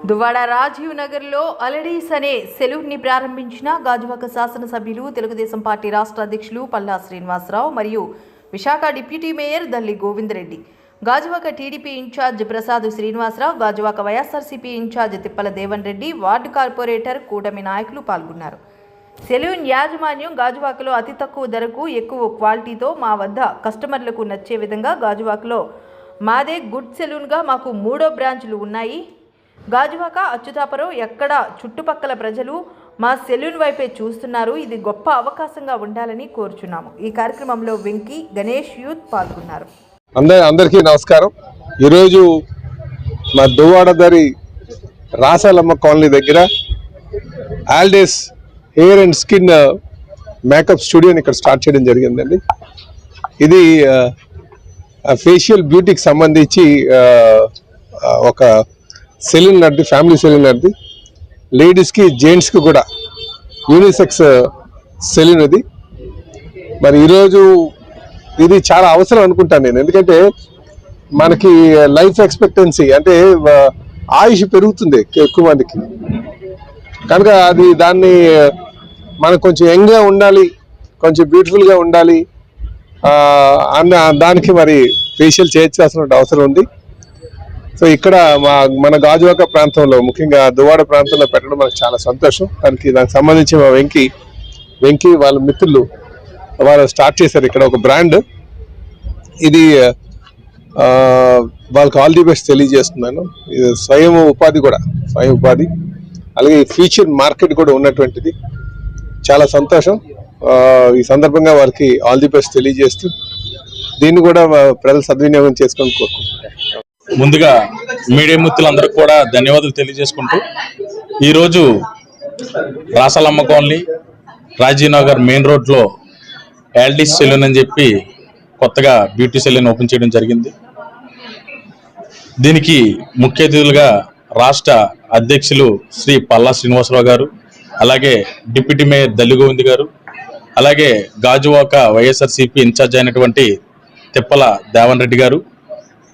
దువ్వాడ రాజీవ్ నగర్లో అలడీస్ అనే సెలూన్ని ప్రారంభించిన గాజువాక శాసనసభ్యులు తెలుగుదేశం పార్టీ రాష్ట్ర అధ్యక్షులు పల్లా శ్రీనివాసరావు మరియు Visakha deputy mayor Dalli Govindareddy, Gajuwaka TDP in charge Prasad Srinivasarao, Gajuwaka YSRCP in charge Tippala Devan Reddy, ward corporator కూటమి నాయకులు పాల్గొన్నారు. సెలూన్ యాజమాన్యం గాజువాకలో అతి తక్కువ ధరకు ఎక్కువ క్వాలిటీతో మా వద్ద కస్టమర్లకు నచ్చే విధంగా గాజువాకలో మాదే గుడ్ సెలూన్గా మాకు 3వ బ్రాంచ్లు ఉన్నాయి. గాజువాక, అచ్యుతాపురం ఎక్కడ చుట్టుపక్కల ప్రజలు మా సెలూన్ వైపే చూస్తున్నారు. ఇది గొప్ప అవకాశంగా ఉండాలని కోరుచున్నాము. ఈ కార్యక్రమంలో వెంకీ, గణేష్ యూత్ పాల్గొన్నారు. అందరికీ నమస్కారం. ఈరోజు మా దువ్వాడదారి రాసాలమ్మ కాలనీ దగ్గర ఆల్డేస్ హెయిర్ అండ్ స్కిన్ మేకప్ స్టూడియోని ఇక్కడ స్టార్ట్ చేయడం జరిగిందండి. ఇది ఫేషియల్ బ్యూటీకి సంబంధించి ఒక సెలూన్ నడిది, ఫ్యామిలీ సెలూన్ నడిది, లేడీస్కి జెంట్స్కి కూడా యూనిసెక్స్ సెలూన్ ఇది. మరి ఈరోజు ఇది చాలా అవసరం అనుకుంటాను నేను. ఎందుకంటే మనకి లైఫ్ ఎక్స్పెక్టెన్సీ అంటే ఆయుష్ పెరుగుతుంది ఎక్కువ మందికి, కనుక దాన్ని మనం కొంచెం యంగ్గా ఉండాలి, కొంచెం బ్యూటిఫుల్గా ఉండాలి అన్న దానికి మరి ఫేషియల్ చేయించాల్సిన అవసరం ఉంది. సో ఇక్కడ మన గాజువాక ప్రాంతంలో, ముఖ్యంగా దువ్వాడ ప్రాంతంలో పెట్టడం మనకు చాలా సంతోషం. దానికి సంబంధించి మా వెంకీ వాళ్ళ మిత్రులు వాళ్ళు స్టార్ట్ చేశారు ఇక్కడ ఒక బ్రాండ్. ఇది వాళ్ళకి ఆల్ ది బెస్ట్ తెలియజేస్తున్నాను. ఇది స్వయం ఉపాధి, అలాగే ఫ్యూచర్ మార్కెట్ కూడా ఉన్నటువంటిది. చాలా సంతోషం. ఈ సందర్భంగా వారికి ఆల్ ది బెస్ట్ తెలియజేస్తూ దీన్ని కూడా ప్రజలు సద్వినియోగం చేసుకొని కోరుకుంటున్నాను. ముందుగా మీడియా మిత్రులందరికీ కూడా ధన్యవాదాలు తెలియజేసుకుంటూ, ఈరోజు రాసాలమ్మ కాలనీ రాజీవ్ నగర్ మెయిన్ రోడ్లో ఆల్డీస్ సెలూన్ అని చెప్పి కొత్తగా బ్యూటీ సెలూన్ ఓపెన్ చేయడం జరిగింది. దీనికి ముఖ్య అతిథులుగా రాష్ట్ర అధ్యక్షులు శ్రీ పల్లా శ్రీనివాసరావు గారు, అలాగే డిప్యూటీ మేయర్ దల్లి గోవింద్ గారు, అలాగే గాజువాక వైఎస్ఆర్సీపీ ఇన్ఛార్జ్ అయినటువంటి తిప్పల దేవన్ రెడ్డి గారు,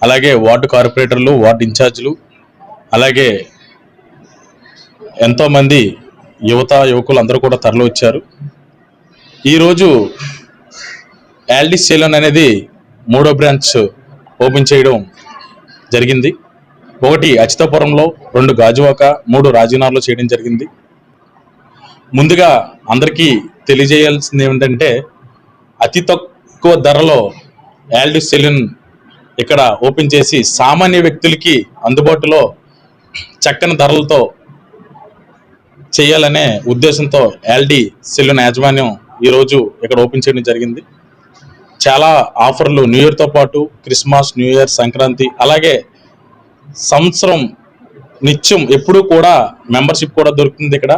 అలాగే వార్డు కార్పొరేటర్లు, వార్డు ఇన్ఛార్జీలు, అలాగే ఎంతోమంది యువకులు అందరూ కూడా తరలి వచ్చారు. ఈరోజు ఆల్డీస్ సెలూన్ అనేది 3వ బ్రాంచ్ ఓపెన్ చేయడం జరిగింది. 1 అచ్యుతాపురంలో, 2 గాజువాక, 3 రాజీనగర్లో చేయడం జరిగింది. ముందుగా అందరికీ తెలియజేయాల్సింది ఏమిటంటే, అతి తక్కువ ధరలో ఆల్డీస్ సెలూన్ ఇక్కడ ఓపెన్ చేసి సామాన్య వ్యక్తులకి అందుబాటులో చక్కని ధరలతో చేయాలనే ఉద్దేశంతో ఆల్డీ సెలూన్ యాజమాన్యం ఈరోజు ఇక్కడ ఓపెన్ చేయడం జరిగింది. చాలా ఆఫర్లు, న్యూ ఇయర్తో పాటు క్రిస్మస్, న్యూ ఇయర్, సంక్రాంతి, అలాగే సంవత్సరం నిత్యం ఎప్పుడూ కూడా మెంబర్షిప్ కూడా దొరుకుతుంది ఇక్కడ.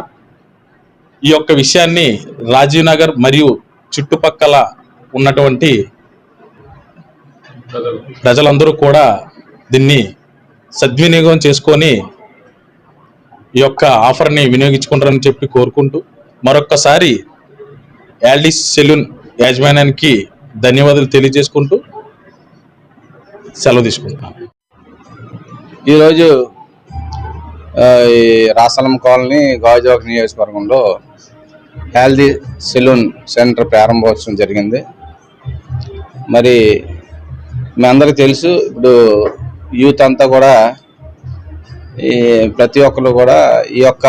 ఈ యొక్క విషయాన్ని రాజీవ్ నగర్ మరియు చుట్టుపక్కల ఉన్నటువంటి ప్రజలందరూ కూడా దీన్ని సద్వినియోగం చేసుకొని ఈ యొక్క ఆఫర్ని వినియోగించుకుంటారని చెప్పి కోరుకుంటూ, మరొక్కసారి ఆల్డీస్ సెలూన్ యాజమాన్యానికి ధన్యవాదాలు తెలియజేసుకుంటూ సెలవు తీసుకుంటున్నాను. ఈరోజు రాసాలమ్మ కాలనీ గాజువాక నియోజకవర్గంలో ఆల్డీస్ సెలూన్ సెంటర్ ప్రారంభోత్సవం జరిగింది. మరి మీ అందరికీ తెలుసు, ఇప్పుడు యూత్ అంతా కూడా ప్రతి ఒక్కరు కూడా ఈ యొక్క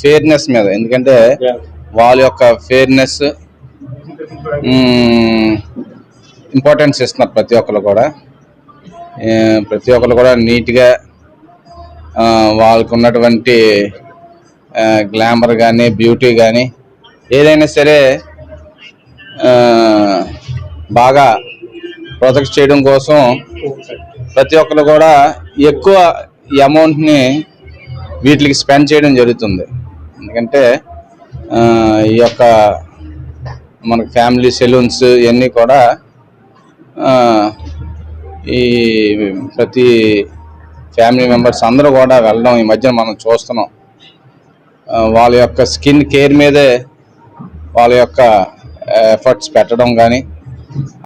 ఫెయిర్నెస్ మీద, ఎందుకంటే వాళ్ళ యొక్క ఫెయిర్నెస్ ఇంపార్టెన్స్ ఇస్తున్నారు. ప్రతి ఒక్కరు కూడా నీట్గా వాళ్ళకు ఉన్నటువంటి గ్లామర్ కానీ, బ్యూటీ కానీ ఏదైనా సరే బాగా ప్రొటెక్ట్ చేయడం కోసం ప్రతి ఒక్కరు కూడా ఎక్కువ అమౌంట్ని వీటికి స్పెండ్ చేయడం జరుగుతుంది. ఎందుకంటే ఈ యొక్క మనకు ఫ్యామిలీ సెలూన్స్ ఇవన్నీ కూడా ఈ ప్రతి ఫ్యామిలీ మెంబర్స్ అందరూ కూడా వెళ్ళడం ఈ మధ్య మనం చూస్తున్నాం. వాళ్ళ యొక్క స్కిన్ కేర్ మీదే వాళ్ళ యొక్క ఎఫర్ట్స్ పెట్టడం కానీ